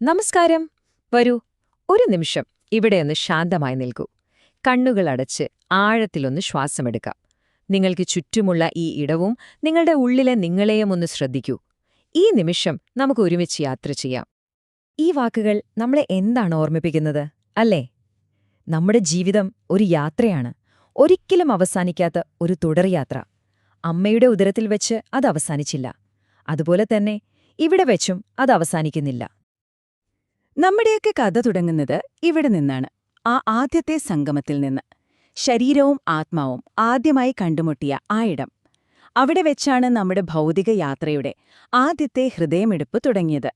നമസ്കാരം. വരൂ, ഒരു നിമിഷം ഇവിടെയൊന്ന് ശാന്തമായി നിൽക്കൂ. കണ്ണുകളടച്ച് ആഴത്തിലൊന്ന് ശ്വാസമെടുക്കാം. നിങ്ങൾക്ക് ചുറ്റുമുള്ള ഈ ഇടവും നിങ്ങളുടെ ഉള്ളിലെ നിങ്ങളെയും ഒന്ന് ശ്രദ്ധിക്കൂ. ഈ നിമിഷം നമുക്ക് ഒരുമിച്ച് യാത്ര ചെയ്യാം. ഈ വാക്കുകൾ നമ്മളെ എന്താണ് ഓർമ്മിപ്പിക്കുന്നത്, അല്ലേ? നമ്മുടെ ജീവിതം ഒരു യാത്രയാണ്, ഒരിക്കലും അവസാനിക്കാത്ത ഒരു തുടർയാത്ര. അമ്മയുടെ ഉദരത്തിൽ വെച്ച് അത് അവസാനിച്ചില്ല, അതുപോലെ തന്നെ ഇവിടെ വെച്ചും അത് അവസാനിക്കുന്നില്ല. നമ്മുടെയൊക്കെ കഥ തുടങ്ങുന്നത് ഇവിടെ നിന്നാണ്, ആ ആദ്യത്തെ സംഗമത്തിൽ നിന്ന്. ശരീരവും ആത്മാവും ആദ്യമായി കണ്ടുമുട്ടിയ ആ ഇടം. അവിടെ വെച്ചാണ് നമ്മുടെ ഭൗതിക യാത്രയുടെ ആദ്യത്തെ ഹൃദയമിടിപ്പ് തുടങ്ങിയത്.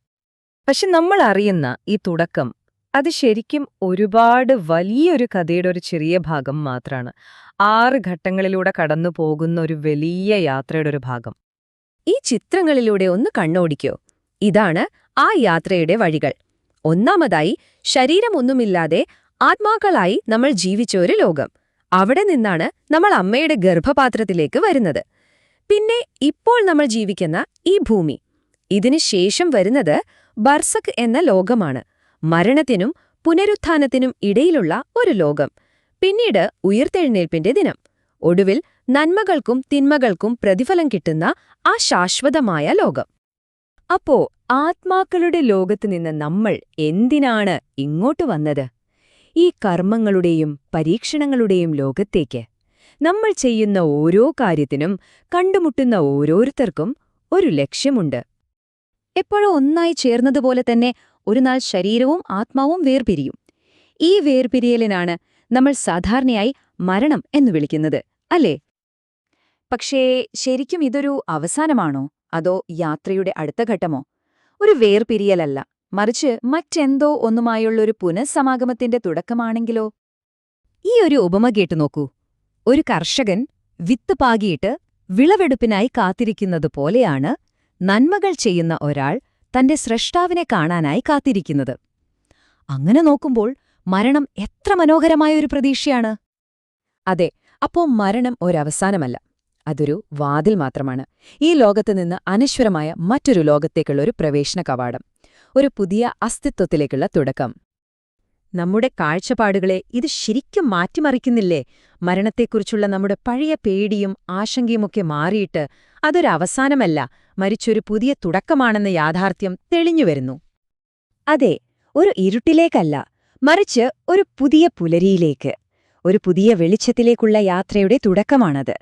പക്ഷെ നമ്മൾ അറിയുന്ന ഈ തുടക്കം, അത് ശരിക്കും ഒരുപാട് വലിയൊരു കഥയുടെ ഒരു ചെറിയ ഭാഗം മാത്രമാണ്. 6 ഘട്ടങ്ങളിലൂടെ കടന്നു പോകുന്ന ഒരു വലിയ യാത്രയുടെ ഒരു ഭാഗം. ഈ ചിത്രങ്ങളിലൂടെ ഒന്ന് കണ്ണോടിക്കോ. ഇതാണ് ആ യാത്രയുടെ വഴികൾ. ഒന്നാമതായി, ശരീരമൊന്നുമില്ലാതെ ആത്മാക്കളായി നമ്മൾ ജീവിച്ച ഒരു ലോകം. അവിടെ നിന്നാണ് നമ്മൾ അമ്മയുടെ ഗർഭപാത്രത്തിലേക്ക് വരുന്നത്. പിന്നെ ഇപ്പോൾ നമ്മൾ ജീവിക്കുന്ന ഈ ഭൂമി. ഇതിന് ശേഷം വരുന്നത് ബർസക് എന്ന ലോകമാണ്, മരണത്തിനും പുനരുത്ഥാനത്തിനും ഇടയിലുള്ള ഒരു ലോകം. പിന്നീട് ഉയിർത്തെഴുന്നേൽപ്പിന്റെ ദിനം. ഒടുവിൽ നന്മകൾക്കും തിന്മകൾക്കും പ്രതിഫലം കിട്ടുന്ന ആ ശാശ്വതമായ ലോകം. അപ്പോ ആത്മാക്കളുടെ ലോകത്തുനിന്ന് നമ്മൾ എന്തിനാണ് ഇങ്ങോട്ട് വന്നത്? ഈ കർമ്മങ്ങളുടെയും പരീക്ഷണങ്ങളുടെയും ലോകത്തേക്ക്. നമ്മൾ ചെയ്യുന്ന ഓരോ കാര്യത്തിനും, കണ്ടുമുട്ടുന്ന ഓരോരുത്തർക്കും ഒരു ലക്ഷ്യമുണ്ട്. എപ്പോഴോ ഒന്നായി ചേർന്നതുപോലെ തന്നെ ഒരു നാൾ ശരീരവും ആത്മാവും വേർപിരിയും. ഈ വേർപിരിയലിനാണ് നമ്മൾ സാധാരണയായി മരണം എന്ന് വിളിക്കുന്നത്, അല്ലേ? പക്ഷേ ശരിക്കും ഇതൊരു അവസാനമാണോ, അതോ യാത്രയുടെ അടുത്ത ഘട്ടമോ? ഒരു വേർപിരിയലല്ല, മറിച്ച് മറ്റെന്തോ ഒന്നുമായുള്ളൊരു പുനഃസമാഗമത്തിന്റെ തുടക്കമാണെങ്കിലോ? ഈ ഒരു ഉപമ കേട്ടു നോക്കൂ. ഒരു കർഷകൻ വിത്ത് പാകിയിട്ട് വിളവെടുപ്പിനായി കാത്തിരിക്കുന്നതുപോലെയാണ് നന്മകൾ ചെയ്യുന്ന ഒരാൾ തന്റെ സ്രഷ്ടാവിനെ കാണാനായി കാത്തിരിക്കുന്നത്. അങ്ങനെ നോക്കുമ്പോൾ മരണം എത്ര മനോഹരമായൊരു പ്രതീക്ഷയാണ്. അതെ, അപ്പോ മരണം ഒരവസാനമല്ല, അതൊരു വാതിൽ മാത്രമാണ്. ഈ ലോകത്ത് നിന്ന് അനശ്വരമായ മറ്റൊരു ലോകത്തേക്കുള്ളൊരു പ്രവേശന കവാടം, ഒരു പുതിയ അസ്തിത്വത്തിലേക്കുള്ള തുടക്കം. നമ്മുടെ കാഴ്ചപ്പാടുകളെ ഇത് ശരിക്കും മാറ്റിമറിക്കുന്നില്ലേ? മരണത്തെക്കുറിച്ചുള്ള നമ്മുടെ പഴയ പേടിയും ആശങ്കയുമൊക്കെ മാറിയിട്ട് അതൊരവസാനമല്ല, മറിച്ചൊരു പുതിയ തുടക്കമാണെന്ന യാഥാർത്ഥ്യം തെളിഞ്ഞുവരുന്നു. അതെ, ഒരു ഇരുട്ടിലേക്കല്ല, മറിച്ച് ഒരു പുതിയ പുലരിയിലേക്ക്, ഒരു പുതിയ വെളിച്ചത്തിലേക്കുള്ള യാത്രയുടെ തുടക്കമാണത്.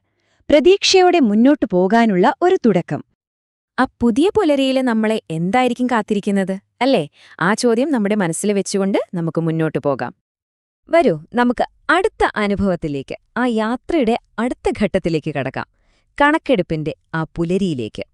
പ്രതീക്ഷയോടെ മുന്നോട്ടു പോകാനുള്ള ഒരു തുടക്കം. ആ പുതിയ പുലരിയില് നമ്മളെ എന്തായിരിക്കും കാത്തിരിക്കുന്നത്, അല്ലേ? ആ ചോദ്യം നമ്മുടെ മനസ്സിൽ വെച്ചുകൊണ്ട് നമുക്ക് മുന്നോട്ടു പോകാം. വരൂ, നമുക്ക് അടുത്ത അനുഭവത്തിലേക്ക്, ആ യാത്രയുടെ അടുത്ത ഘട്ടത്തിലേക്ക് കടക്കാം. കണക്കെടുപ്പിന്റെ ആ പുലരിയിലേക്ക്.